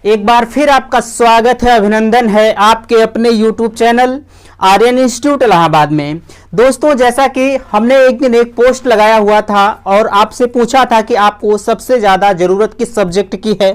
एक बार फिर आपका स्वागत है, अभिनंदन है आपके अपने YouTube channel Aryan institute Allahabad में। दोस्तों, जैसा कि हमने एक दिन एक पोस्ट लगाया हुआ था और आपसे पूछा था कि आपको सबसे ज़्यादा ज़रूरत किस सब्जेक्ट की है,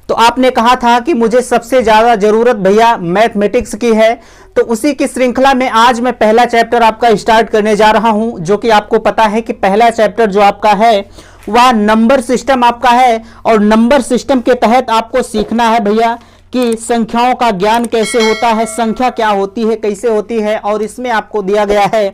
तो आपने कहा था कि मुझे सबसे ज़्यादा ज़रूरत भैया मैथमेटिक्स की है। तो उसी की श्रृंखला में आज मैं पहला चैप्टर आपका स्टार्ट करने जा रहा हूं, जो कि आपको पता है कि पहला चैप्टर जो आपका है वह नंबर सिस्टम आपका है। और नंबर सिस्टम के तहत आपको सीखना है भैया कि संख्याओं का ज्ञान कैसे होता है, संख्या क्या होती है, कैसे होती है। और इसमें आपको दिया गया है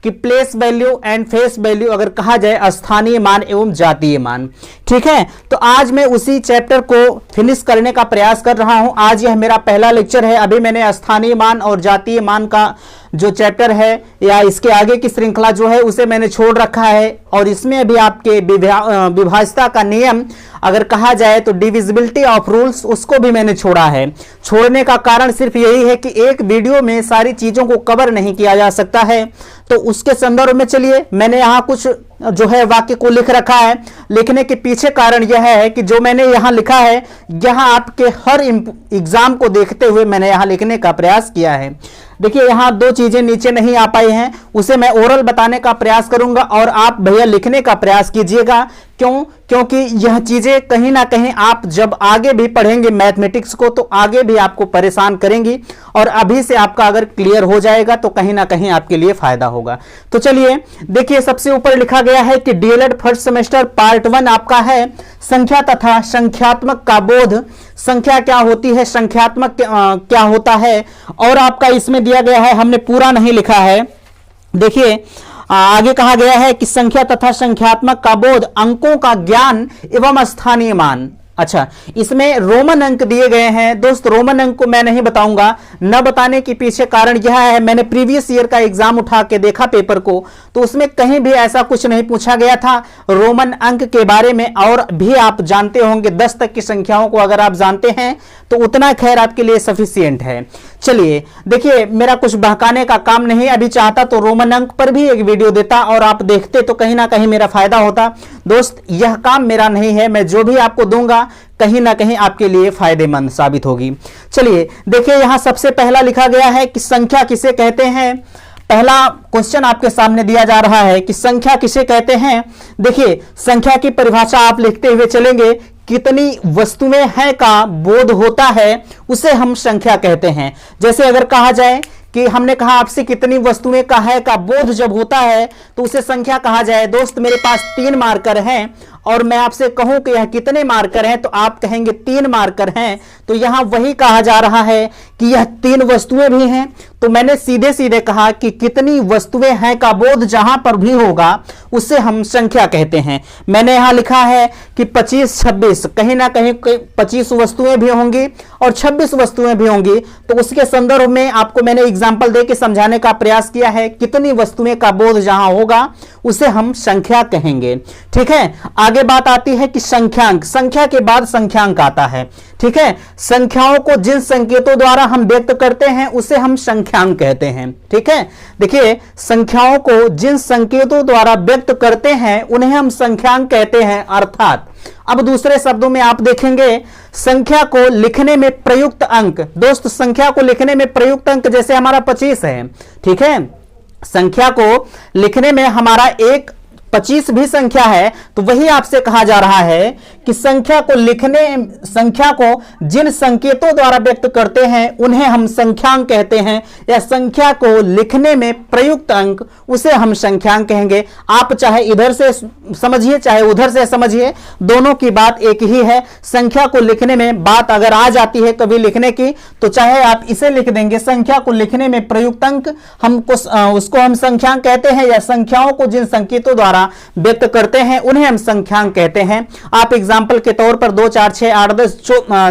कि place value and face value, अगर कहा जाए स्थानीय मान एवं जातीय मान। ठीक है, तो आज मैं उसी चैप्टर को फिनिश करने का प्रयास कर रहा हूं। आज यह मेरा पहला लेक्चर है। अभी मैंने स्थानीय मान और जातीय मान का जो चैप्टर है या इसके आगे की श्रृंखला जो है उसे मैंने छोड़ रखा है। और इसमें अभी आपके विभाज्यता का नियम, अगर कहा जाए तो डिविजिबिलिटी ऑफ रूल्स, उसको भी मैंने छोड़ा है। छोड़ने का कारण सिर्फ यही है कि एक वीडियो में सारी चीजों को कवर नहीं किया जा सकता है। तो उसके संदर्भ में चलिए मैंने यहाँ कुछ जो है वाक्य को लिख रखा है। लिखने के पीछे कारण यह है कि जो मैंने यहाँ लिखा है, यहाँ आपके हर एग्जाम को देखते हुए मैंने यहाँ लिखने का प्रयास किया है। देखिए, यहाँ दो चीजें नीचे नहीं आ पाई हैं, उसे मैं ओरल बताने का प्रयास करूंगा और आप भैया लिखने का प्रयास कीजिएगा। क्योंकि यह चीजें कहीं ना कहीं आप जब आगे भी पढ़ेंगे मैथमेटिक्स को तो आगे भी आपको परेशान करेंगी। और अभी से आपका अगर क्लियर हो जाएगा तो कहीं ना कहीं आपके लिए फायदा होगा। तो चलिए देखिए, सबसे ऊपर लिखा गया है कि डीएलएड फर्स्ट सेमेस्टर पार्ट 1 आपका है संख्या तथा संख्यात्मक का बोध। संख्या क्या होती है, संख्यात्मक क्या होता है, और आपका इसमें दिया गया है, हमने पूरा नहीं लिखा है। देखिए आगे कहा गया है कि संख्या तथा संख्यात्मक का बोध, अंकों का ज्ञान एवं स्थानीय मान। अच्छा, इसमें रोमन अंक दिए गए हैं। दोस्त, रोमन अंक को मैं नहीं बताऊंगा। न बताने के पीछे कारण यह है, मैंने प्रीवियस ईयर का एग्जाम उठा के देखा पेपर को, तो उसमें कहीं भी ऐसा कुछ नहीं पूछा गया था रोमन अंक के बारे में। और भी आप जानते होंगे 10 तक की संख्याओं को अगर आप जानते हैं तो उतना खैर आपके लिए सफिशिएंट है। चलिए देखिए, मेरा कुछ बहकाने का काम नहीं। अभी चाहता तो रोमन अंक पर भी एक वीडियो देता और आप देखते तो कहीं ना कहीं मेरा फायदा होता। दोस्त, यह काम मेरा नहीं है। मैं जो भी आपको दूंगा कहीं ना कहीं आपके लिए फायदेमंद साबित होगी। चलिए देखिए, यहां सबसे पहला लिखा गया है कि संख्या किसे कहते हैं। पहला क्वेश्चन आपके सामने दिया जा रहा है कि संख्या किसे कहते हैं। देखिए, संख्या की परिभाषा आप लिखते हुए चलेंगे। कितनी वस्तुएं हैं का बोध होता है उसे हम संख्या कहते हैं। जैसे अगर कहा जाए कि हमने कहा आपसे कितनी वस्तुएं का है का बोध जब होता है तो उसे संख्या कहा जाए। दोस्त, मेरे पास 3 मार्कर हैं और मैं आपसे कहूं कि यह कितने मार्कर हैं, तो आप कहेंगे 3 मार्कर हैं। तो यहां वही कहा जा रहा है कि यह 3 वस्तुएं भी हैं। तो मैंने सीधे सीधे कहा कि कितनी वस्तुएं हैं का बोध जहां पर भी होगा उसे हम संख्या कहते हैं। मैंने यहां लिखा है कि 25, 26, कहीं ना कहीं 25 वस्तुएं भी होंगी और 26 वस्तुएं भी होंगी। तो उसके संदर्भ में आपको मैंने एग्जाम्पल दे के समझाने का प्रयास किया है। कितनी वस्तुएं का बोध जहां होगा उसे हम संख्या कहेंगे। ठीक है, आगे बात आती है कि संख्यांक। संख्या के बाद संख्यांक आता है। ठीक है, संख्याओं को जिन संकेतों द्वारा हम व्यक्त करते हैं उसे हम संख्यांक कहते हैं। ठीक है, देखिए, संख्याओं को जिन संकेतों द्वारा व्यक्त करते हैं उन्हें हम संख्यांक कहते हैं। अर्थात अब दूसरे शब्दों में आप देखेंगे, संख्या को लिखने में प्रयुक्त अंक। दोस्त, संख्या को लिखने में प्रयुक्त अंक जैसे हमारा 25 है। ठीक है, संख्या को लिखने में हमारा 25 भी संख्या है। तो वही आपसे कहा जा रहा है कि संख्या को जिन संकेतों द्वारा व्यक्त करते हैं उन्हें हम संख्यांक कहते हैं, या संख्या को लिखने में प्रयुक्त अंक उसे हम संख्यांक कहेंगे। आप चाहे इधर से समझिए चाहे उधर से समझिए, दोनों की बात एक ही है। संख्या को लिखने में बात अगर आ जाती है कभी लिखने की, तो चाहे आप इसे लिख देंगे संख्या को लिखने में प्रयुक्त अंक, उसको हम संख्यांक कहते हैं, या संख्याओं को जिन संकेतों द्वारा व्यक्त करते हैं उन्हें हम संख्यांक कहते हैं। आप एग्जाम्पल के तौर पर 2, 4, 6, 8, 10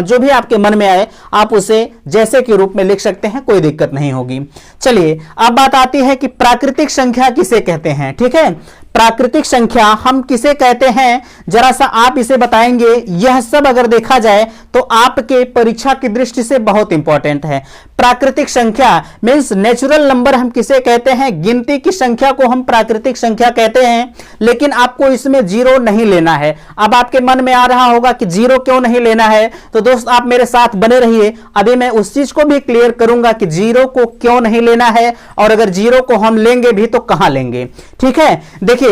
जो भी आपके मन में आए आप उसे जैसे के रूप में लिख सकते हैं, कोई दिक्कत नहीं होगी। चलिए अब बात आती है कि प्राकृतिक संख्या किसे कहते हैं। ठीक है, प्राकृतिक संख्या हम किसे कहते हैं, जरा सा आप इसे बताएंगे। यह सब अगर देखा जाए तो आपके परीक्षा की दृष्टि से बहुत इंपॉर्टेंट है। प्राकृतिक संख्या मींस नेचुरल नंबर हम किसे कहते हैं, गिनती की संख्या को हम प्राकृतिक संख्या कहते हैं। लेकिन आपको इसमें जीरो नहीं लेना है। अब आपके मन में आ रहा होगा कि जीरो क्यों नहीं लेना है, तो दोस्त आप मेरे साथ बने रहिए, अभी मैं उस चीज को भी क्लियर करूंगा कि जीरो को क्यों नहीं लेना है, और अगर जीरो को हम लेंगे भी तो कहां लेंगे। ठीक है, देखिए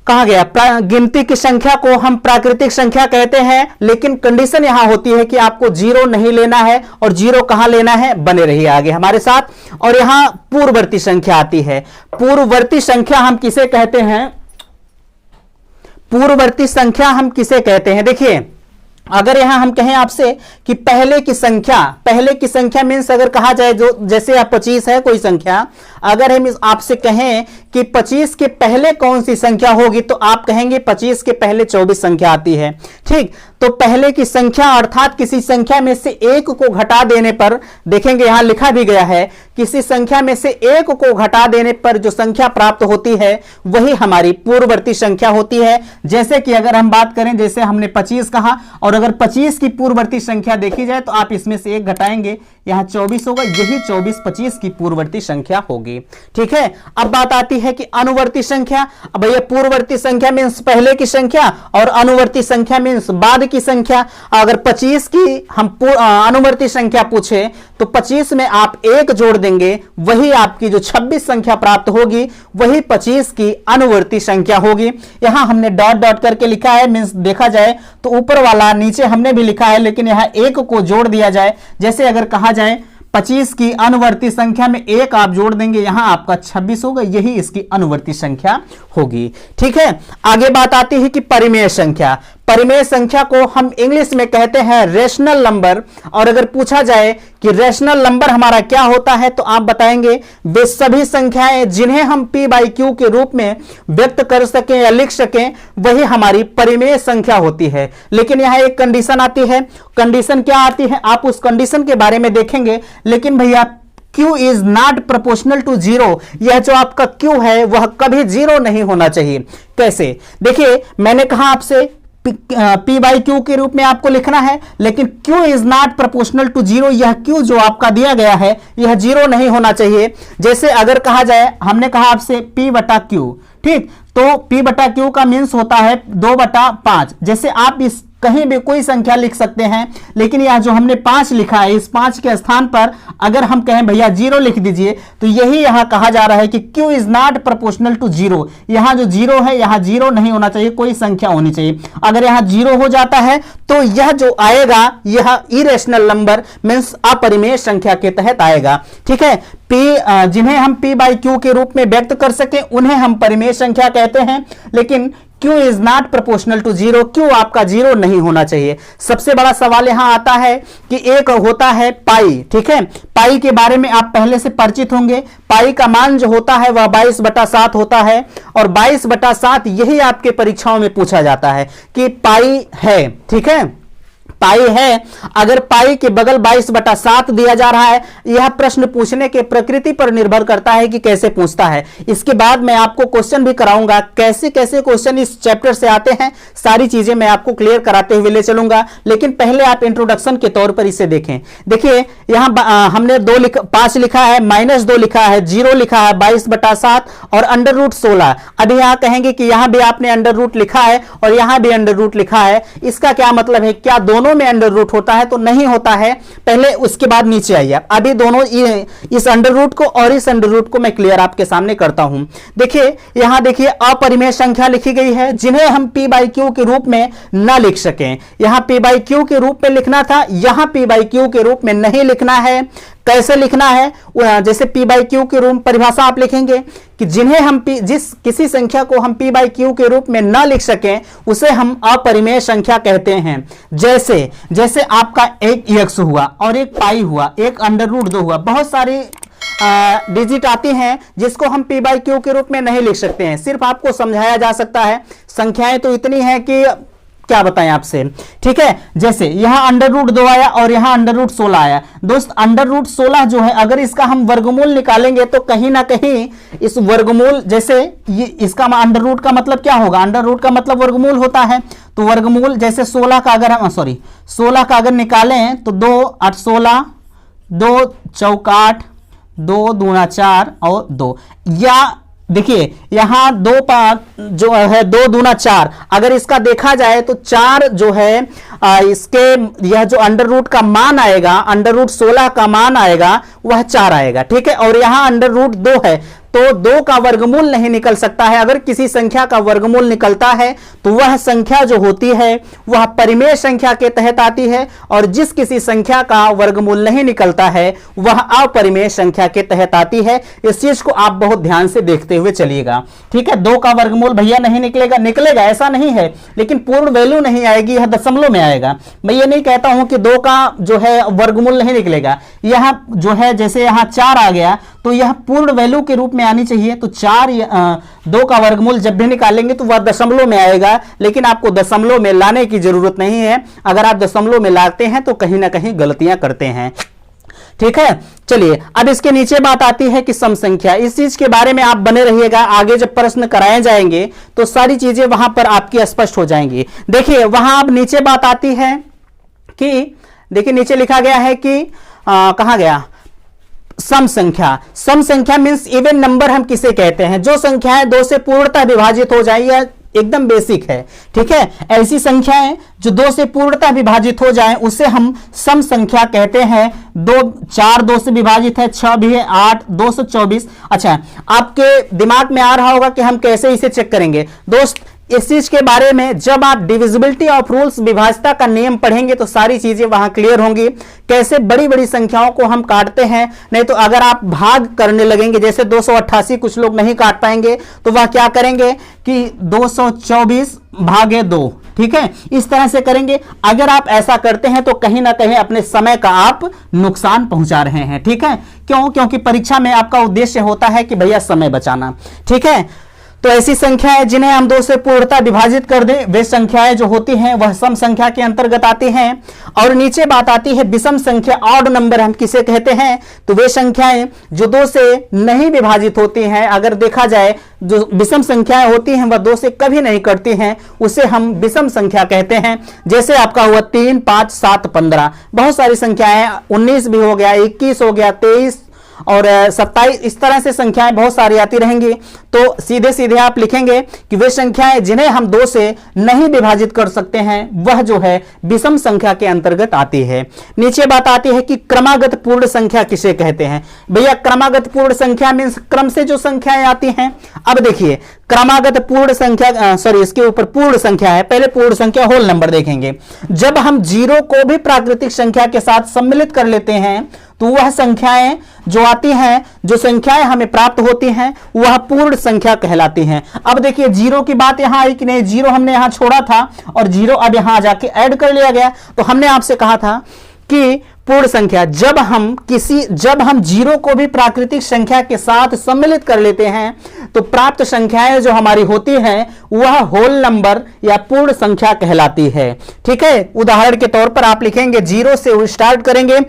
कहा गया गिनती की संख्या को हम प्राकृतिक संख्या कहते हैं, लेकिन कंडीशन यहां होती है कि आपको जीरो नहीं लेना है। और जीरो कहां लेना है, बने रहिए आगे हमारे साथ। और यहां पूर्ववर्ती संख्या आती है। पूर्ववर्ती संख्या हम किसे कहते हैं, पूर्ववर्ती संख्या हम किसे कहते हैं। देखिए अगर यहां हम कहें आपसे कि पहले की संख्या मीन्स अगर कहा जाए जो जैसे आप 25 है कोई संख्या, अगर हम आपसे कहें कि 25 के पहले कौन सी संख्या होगी, तो आप कहेंगे 25 के पहले 24 संख्या आती है। ठीक, तो पहले की संख्या अर्थात किसी संख्या में से एक को घटा देने पर, देखेंगे यहां लिखा भी गया है, किसी संख्या में से एक को घटा देने पर जो संख्या प्राप्त होती है वही हमारी पूर्ववर्ती संख्या होती है। जैसे कि अगर हम बात करें, जैसे हमने 25 कहा, और अगर 25 की पूर्ववर्ती संख्या देखी जाए तो आप इसमें से एक घटाएंगे, यहां 24 होगा, यही 24 25 की पूर्ववर्ती संख्या होगी। ठीक है, अब बात आती है कि अनुवर्ती संख्या। अब भैया पूर्ववर्ती संख्या मींस पहले की संख्या और अनुवर्ती संख्या मींस बाद की संख्या। अगर 25 की हम अनुवर्ती संख्या पूछे तो 25 में आप एक जोड़ देंगे, वही आपकी जो 26 संख्या प्राप्त होगी वही 25 की अनुवर्ती संख्या होगी। यहां हमने डॉट डॉट करके लिखा है, मींस देखा जाए तो ऊपर वाला नीचे हमने भी लिखा है, लेकिन यहां एक को जोड़ दिया जाए। जैसे अगर कहा जाए 25 की अनुवर्ती संख्या में एक आप जोड़ देंगे, यहां आपका 26 होगा, यही इसकी अनुवर्ती संख्या होगी। ठीक है, आगे बात आती है कि परिमेय संख्या। परिमेय संख्या को हम इंग्लिश में कहते हैं रेशनल नंबर। और अगर पूछा जाए कि रेशनल नंबर हमारा क्या होता है, तो आप बताएंगे वे सभी संख्याएं जिन्हें हम p बाई क्यू के रूप में व्यक्त कर सकें या लिख सकें, वही हमारी परिमेय संख्या होती है। लेकिन यहां एक कंडीशन आती है। कंडीशन क्या आती है, आप उस कंडीशन के बारे में देखेंगे। लेकिन भैया Q is not proportional to zero, यह जो आपका Q है वह कभी जीरो नहीं होना चाहिए। कैसे, देखिए मैंने कहा आपसे P बाई क्यू के रूप में आपको लिखना है, लेकिन Q is not proportional to zero, यह Q जो आपका दिया गया है यह जीरो नहीं होना चाहिए। जैसे अगर कहा जाए, हमने कहा आपसे P बटा Q, ठीक, तो P बटा Q का मीन्स होता है 2/5। जैसे आप इस कहीं भी कोई संख्या लिख सकते हैं, लेकिन यह जो हमने 5 लिखा है, इस 5 के स्थान पर अगर हम कहें भैया 0 लिख दीजिए, तो यही यहां कहा जा रहा है कि Q is not proportional to zero. यहां जो 0 है, यहां 0 नहीं होना चाहिए, कोई संख्या होनी चाहिए। अगर यहां 0 हो जाता है तो यह जो आएगा यह इरेशनल नंबर मींस अपरिमेय संख्या के तहत आएगा। ठीक है, जिन्हें हम P बाई क्यू के रूप में व्यक्त कर सके उन्हें हम परिमेय संख्या कहते हैं। लेकिन Q is not proportional to zero, Q आपका जीरो नहीं होना चाहिए। सबसे बड़ा सवाल यहां आता है कि एक होता है पाई। ठीक है, पाई के बारे में आप पहले से परिचित होंगे। पाई का मान जो होता है वह 22/7 होता है, और 22/7 यही आपके परीक्षाओं में पूछा जाता है कि पाई है। ठीक है, पाई है, अगर पाई के बगल 22/7 दिया जा रहा है, यह प्रश्न पूछने के प्रकृति पर निर्भर करता है कि कैसे पूछता है। इसके बाद मैं आपको क्वेश्चन भी कराऊंगा, कैसे कैसे क्वेश्चन इस चैप्टर से आते हैं, सारी चीजें मैं आपको क्लियर कराते हुए ले चलूंगा। लेकिन पहले आप इंट्रोडक्शन के तौर पर इसे देखें। देखिए यहां हमने 5 लिखा है, -2 लिखा है, 0 लिखा है, 22/7 और √16। अभी यहां कहेंगे कि यहां भी आपने अंडर रूट लिखा है और यहां भी अंडर रूट लिखा है, इसका क्या मतलब है, क्या दोनों में अंडर रूट होता है? तो नहीं होता है। पहले उसके बाद नीचे आइए। अभी दोनों इस अंडर रूट को और इस अंडर रूट को मैं क्लियर आपके सामने करता हूं। देखिए यहां देखिए अपरिमेय संख्या लिखी गई है जिन्हें हम P बाई क्यू के रूप में न लिख सकें। यहां P बाई क्यू के रूप में लिखना था, यहां P बाई क्यू के रूप में नहीं लिखना है। कैसे लिखना है? जैसे P बाई क्यू के रूप परिभाषा आप लिखेंगे कि जिन्हें हम किसी संख्या को हम P बाई क्यू के रूप में न लिख सकें उसे हम अपरिमेय संख्या कहते हैं। जैसे आपका एक x हुआ और एक पाई हुआ, एक अंडर रूट 2 हुआ, बहुत सारी डिजिट आती हैं जिसको हम P बाई क्यू के रूप में नहीं लिख सकते हैं। सिर्फ आपको समझाया जा सकता है। संख्याएं तो इतनी हैं कि क्या बताएं आपसे, ठीक है। जैसे यहां अंडर रूट 2 आया और यहां अंडर रूट 16 आया। दोस्त अंडर रूट 16 जो है अगर इसका हम वर्गमूल निकालेंगे तो कहीं ना कहीं इस वर्गमूल, जैसे ये इसका अंडर रूट का मतलब क्या होगा, अंडर रूट का मतलब वर्गमूल होता है। तो वर्गमूल जैसे 16 का अगर हम 16 का अगर निकालें तो 2 8 16, 2 चौक 8, 2 दूना 4 और 2, या देखिए यहां 2 जो है 2 दूना 4, अगर इसका देखा जाए तो 4 जो है इसके यह जो अंडर रूट का मान आएगा, अंडर रूट 16 का मान आएगा वह 4 आएगा, ठीक है। और यहां अंडर रूट 2 है तो 2 का वर्गमूल नहीं निकल सकता है। अगर किसी संख्या का वर्गमूल निकलता है तो वह संख्या जो होती है वह परिमेय संख्या के तहत आती है, और जिस किसी संख्या का वर्गमूल नहीं निकलता है वह अपरिमेय संख्या के तहत आती है। इस चीज को आप बहुत ध्यान से देखते हुए चलिएगा, ठीक है। 2 का वर्गमूल भैया नहीं निकलेगा, निकलेगा ऐसा नहीं है, लेकिन पूर्ण वैल्यू नहीं आएगी, यह दशमलव में आएगा। मैं ये नहीं कहता हूं कि 2 का जो है वर्गमूल नहीं निकलेगा, यह जो है जैसे यहां 4 आ गया तो यह पूर्ण वैल्यू के रूप में आनी चाहिए। तो 2 का वर्गमूल जब भी निकालेंगे तो वह दशमलव में आएगा, लेकिन आपको दशमलव में लाने की जरूरत नहीं है। अगर आप दशमलव में लाते हैं तो कहीं ना कहीं गलतियां करते हैं, ठीक है। चलिए अब इसके नीचे बात आती है कि सम संख्या। इस चीज के बारे में आप बने रहिएगा, आगे जब प्रश्न कराए जाएंगे तो सारी चीजें वहां पर आपकी स्पष्ट हो जाएंगी। देखिए वहां अब नीचे बात आती है कि देखिए नीचे लिखा गया है कि कहां गया, सम संख्या। सम संख्या मींस इवन नंबर हम किसे कहते हैं, जो संख्याएं 2 से पूर्णतः विभाजित हो जाए, या एकदम बेसिक है, ठीक है। ऐसी संख्याएं जो 2 से पूर्णतः विभाजित हो जाएं उसे हम सम संख्या कहते हैं। 4 2 से विभाजित है, 6 भी है, 8 224। अच्छा, आपके दिमाग में आ रहा होगा कि हम कैसे इसे चेक करेंगे। दोस्त इस चीज के बारे में जब आप डिविजिबिलिटी ऑफ रूल्स, विभाज्यता का नियम पढ़ेंगे तो सारी चीजें वहां क्लियर होंगी। कैसे बड़ी बड़ी संख्याओं को हम काटते हैं, नहीं तो अगर आप भाग करने लगेंगे, जैसे 288 कुछ लोग नहीं काट पाएंगे तो वह क्या करेंगे कि 224 भागे 2, ठीक है, इस तरह से करेंगे। अगर आप ऐसा करते हैं तो कहीं ना कहीं अपने समय का आप नुकसान पहुंचा रहे हैं, ठीक है। क्यों? क्योंकि परीक्षा में आपका उद्देश्य होता है कि भैया समय बचाना, ठीक है। तो ऐसी संख्याएं जिन्हें हम 2 से पूर्णतः विभाजित कर दें वे संख्याएं जो होती हैं वह सम संख्या के अंतर्गत आती हैं। और नीचे बात आती है विषम संख्या, ऑड नंबर हम किसे कहते हैं, तो वे संख्याएं जो 2 से नहीं विभाजित होती हैं। अगर देखा जाए जो विषम संख्याएं होती हैं वह 2 से कभी नहीं कटती हैं, उसे हम विषम संख्या कहते हैं। जैसे आपका हुआ 3 5 7 15, बहुत सारी संख्याएं, 19 भी हो गया, 21 हो गया, 23 और 27, इस तरह से संख्याएं बहुत सारी आती रहेंगी। तो सीधे सीधे आप लिखेंगे कि वे संख्याएं जिन्हें हम 2 से नहीं विभाजित कर सकते हैं वह जो है विषम संख्या के अंतर्गत आती है। नीचे बात आती है कि क्रमागत पूर्ण संख्या किसे कहते हैं। भैया क्रमागत पूर्ण संख्या मीन्स क्रम से जो संख्याएं आती हैं। अब देखिए क्रमागत पूर्ण संख्या, इसके ऊपर पूर्ण संख्या है, पहले पूर्ण संख्या होल नंबर देखेंगे। जब हम 0 को भी प्राकृतिक संख्या के साथ सम्मिलित कर लेते हैं तो वह संख्याएं जो आती हैं, जो संख्याएं हमें प्राप्त होती हैं वह पूर्ण संख्या कहलाती हैं। अब देखिए 0 की बात यहां आई कि नहीं, 0 हमने यहां छोड़ा था और 0 अब यहां जाके ऐड कर लिया गया। तो हमने आपसे कहा था कि पूर्ण संख्या जब हम 0 को भी प्राकृतिक संख्या के साथ सम्मिलित कर लेते हैं तो प्राप्त संख्याएं जो हमारी होती हैं वह होल नंबर या पूर्ण संख्या कहलाती है, ठीक है। उदाहरण के तौर पर आप लिखेंगे 0 से स्टार्ट करेंगे,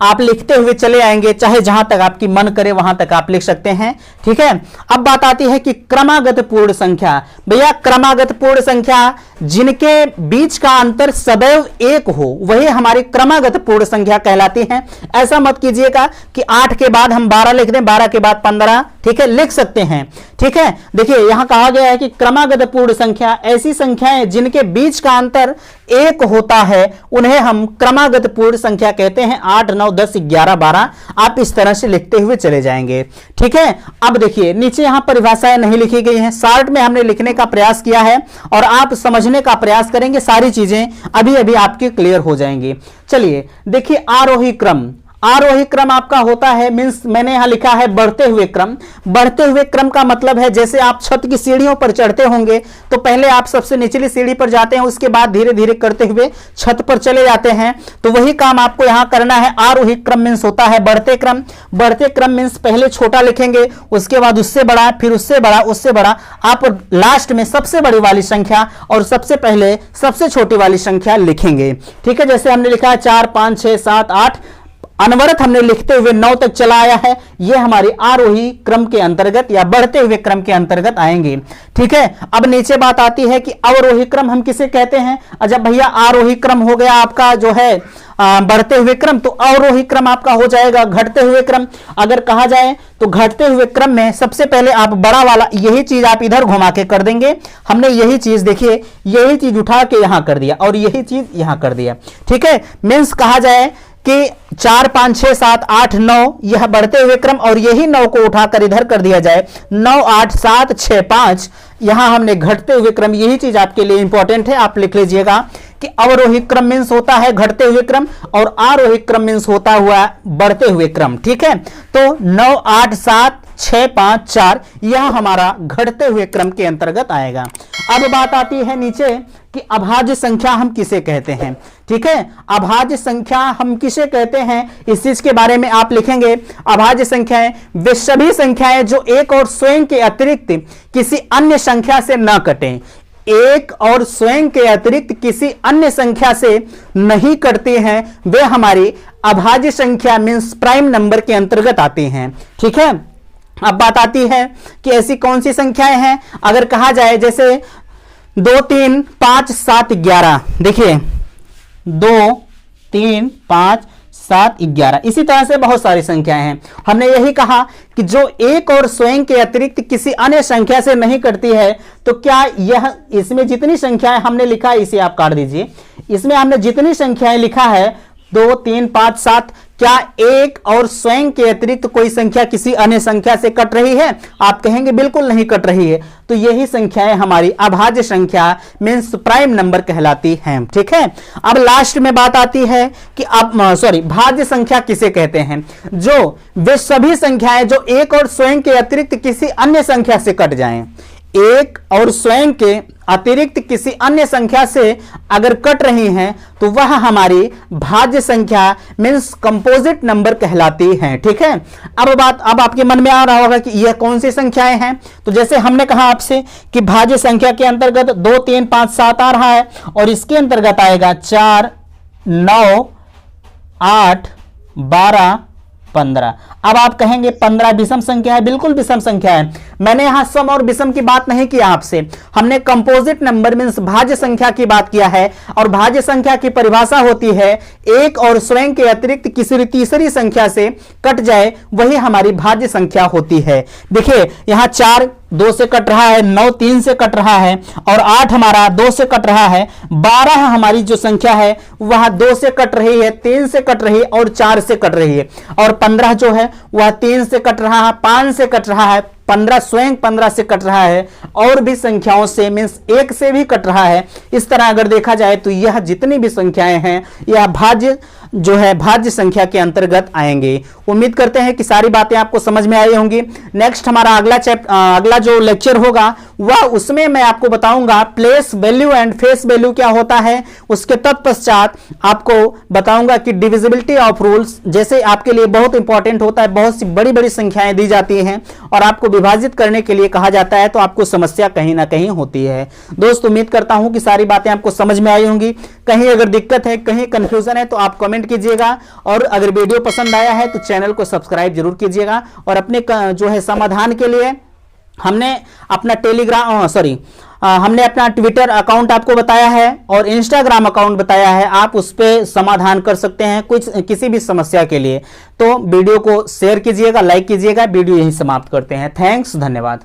आप लिखते हुए चले आएंगे, चाहे जहां तक आपकी मन करे वहां तक आप लिख सकते हैं, ठीक है। अब बात आती है कि क्रमागत पूर्ण संख्या। भैया क्रमागत पूर्ण संख्या जिनके बीच का अंतर सदैव 1 हो वही हमारी क्रमागत पूर्ण संख्या कहलाती हैं। ऐसा मत कीजिएगा कि 8 के बाद हम 12 लिख दें, 12 के बाद 15, ठीक है, लिख सकते हैं, ठीक है। देखिए यहां कहा गया है कि क्रमागत पूर्ण संख्या ऐसी संख्याएं जिनके बीच का अंतर 1 होता है उन्हें हम क्रमागत पूर्ण संख्या कहते हैं। 8 9 10 11 12 आप इस तरह से लिखते हुए चले जाएंगे, ठीक है। अब देखिए नीचे यहां परिभाषाएं नहीं लिखी गई हैं, शार्ट में हमने लिखने का प्रयास किया है और आप समझने का प्रयास करेंगे, सारी चीजें अभी अभी आपकी क्लियर हो जाएंगी। चलिए देखिए आरोही क्रम, आरोही क्रम आपका होता है, मींस मैंने यहां लिखा है बढ़ते हुए क्रम। बढ़ते हुए क्रम का मतलब है जैसे आप छत की सीढ़ियों पर चढ़ते होंगे तो पहले आप सबसे निचली सीढ़ी पर जाते हैं, उसके बाद धीरे धीरे करते हुए छत पर चले जाते हैं। तो वही काम आपको यहां करना है। आरोही क्रम मींस होता है बढ़ते क्रम। बढ़ते क्रम मींस पहले छोटा लिखेंगे, उसके बाद उससे बड़ा, फिर उससे बड़ा, उससे बड़ा, आप लास्ट में सबसे बड़ी वाली संख्या और सबसे पहले सबसे छोटी वाली संख्या लिखेंगे। ठीक है, जैसे हमने लिखा है 4 5 6 7 8, अनवरत हमने लिखते हुए 9 तक चला आया है। यह हमारी आरोही क्रम के अंतर्गत या बढ़ते हुए क्रम के अंतर्गत आएंगे। ठीक है, अब नीचे बात आती है कि अवरोही क्रम हम किसे कहते हैं। जब भैया आरोही क्रम हो गया आपका जो है बढ़ते हुए क्रम, तो अवरोही क्रम आपका हो जाएगा घटते हुए क्रम। अगर कहा जाए तो घटते हुए क्रम में सबसे पहले आप बड़ा वाला यही चीज आप इधर घुमा के कर देंगे। हमने यही चीज देखिए, यही चीज उठा के यहां कर दिया और यही चीज यहां कर दिया। ठीक है, मींस कहा जाए कि 4 5 6 7 8 9 यह बढ़ते हुए क्रम और यही 9 को उठाकर इधर कर दिया जाए 9 8 7 6 5, यहां हमने घटते हुए क्रम। यही चीज आपके लिए इंपॉर्टेंट है, आप लिख लीजिएगा कि अवरोही क्रम मींस होता है घटते हुए क्रम और आरोही क्रम मींस होता हुआ बढ़ते हुए क्रम। ठीक है, तो 9 8 7 6 5 4 यह हमारा घटते हुए क्रम के अंतर्गत आएगा। अब बात आती है नीचे कि अभाज्य संख्या हम किसे कहते हैं। ठीक है, अभाज्य संख्या हम किसे कहते हैं, इस चीज के बारे में आप लिखेंगे। अभाज्य संख्याएं वे सभी संख्याएं जो एक और स्वयं के अतिरिक्त किसी अन्य संख्या से न कटें। एक और स्वयं के अतिरिक्त किसी अन्य संख्या से नहीं कटते हैं, वे हमारी अभाज्य संख्या मींस प्राइम नंबर के अंतर्गत आती हैं। ठीक है, अब बात आती है कि ऐसी कौन सी संख्याएं हैं। अगर कहा जाए जैसे 2 3 5 7 11, देखिए 2 3 5 7 11, इसी तरह से बहुत सारी संख्याएं हैं। हमने यही कहा कि जो एक और स्वयं के अतिरिक्त किसी अन्य संख्या से नहीं कटती है, तो क्या यह इसमें जितनी संख्याएं हमने लिखा है इसे आप काट दीजिए। इसमें हमने जितनी संख्याएं लिखा है 2 3 5 7, क्या एक और स्वयं के अतिरिक्त कोई संख्या किसी अन्य संख्या से कट रही है? आप कहेंगे बिल्कुल नहीं कट रही है। तो यही संख्याएं हमारी अभाज्य संख्या मींस प्राइम नंबर कहलाती हैं। ठीक है, अब लास्ट में बात आती है कि अब भाज्य संख्या किसे कहते हैं। जो वे सभी संख्याएं जो एक और स्वयं के अतिरिक्त किसी अन्य संख्या से कट जाएं। एक और स्वयं के अतिरिक्त किसी अन्य संख्या से अगर कट रही हैं तो वह हमारी भाज्य संख्या मींस कंपोजिट नंबर कहलाती है। ठीक है, अब आपके मन में आ रहा होगा कि यह कौन सी संख्याएं हैं। तो जैसे हमने कहा आपसे कि भाज्य संख्या के अंतर्गत 2 3 5 7 आ रहा है और इसके अंतर्गत आएगा 4 9 8 12 15। अब आप कहेंगे 15 विषम संख्या है। बिल्कुल विषम संख्या है। मैंने यहां सम और विषम की बात नहीं की आपसे, हमने कंपोजिट नंबर मींस भाज्य संख्या की बात किया है। और भाज्य संख्या की परिभाषा होती है एक और स्वयं के अतिरिक्त किसी तीसरी संख्या से कट जाए, वही हमारी भाज्य संख्या होती है। देखिए यहां 4 2 से कट रहा है, 9 3 से कट रहा है और 8 हमारा 2 से कट रहा है। 12 हमारी जो संख्या है वह 2 से कट रही है, 3 से कट रही है और 4 से कट रही है। और 15 जो है वह 3 से कट रहा है, 5 से कट रहा है, 15 स्वयं 15 से कट रहा है और भी संख्याओं से मींस 1 से भी कट रहा है। इस तरह अगर देखा जाए तो यह जितनी भी संख्याएं हैं यह भाज्य जो है भाज्य संख्या के अंतर्गत आएंगे। उम्मीद करते हैं कि सारी बातें आपको समझ में आई होंगी। नेक्स्ट हमारा अगला जो लेक्चर होगा वह उसमें मैं आपको बताऊंगा place value and face value क्या होता है। उसके तत्पश्चात आपको बताऊंगा कि डिविजिबिलिटी ऑफ रूल्स जैसे आपके लिए बहुत इंपॉर्टेंट होता है। बहुत सी बड़ी बड़ी संख्याएं दी जाती हैं और आपको विभाजित करने के लिए कहा जाता है, तो आपको समस्या कहीं ना कहीं होती है। दोस्त उम्मीद करता हूं कि सारी बातें आपको समझ में आई होंगी। कहीं अगर दिक्कत है, कहीं कंफ्यूजन है तो आप कमेंट कीजिएगा और अगर वीडियो पसंद आया है तो चैनल को सब्सक्राइब जरूर कीजिएगा। और अपने जो है समाधान के लिए हमने अपना हमने अपना ट्विटर अकाउंट आपको बताया है और इंस्टाग्राम अकाउंट बताया है। आप उस पर समाधान कर सकते हैं किसी भी समस्या के लिए। तो वीडियो को शेयर कीजिएगा, लाइक कीजिएगा। वीडियो यहीं समाप्त करते हैं। थैंक्स, धन्यवाद।